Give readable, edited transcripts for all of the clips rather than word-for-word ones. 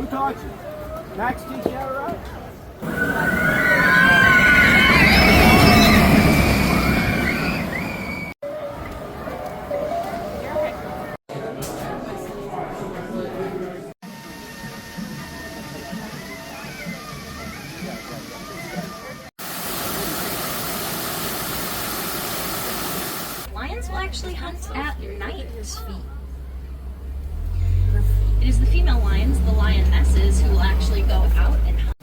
Who taught you? Max teach you how to ride? Lions will actually hunt at night. It is the female lions, the lionesses, who will actually go out and hunt.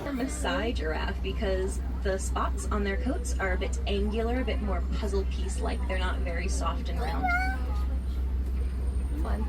Maasai giraffe because the spots on their coats are a bit angular, a bit more puzzle piece like. They're not very soft and round. Fun.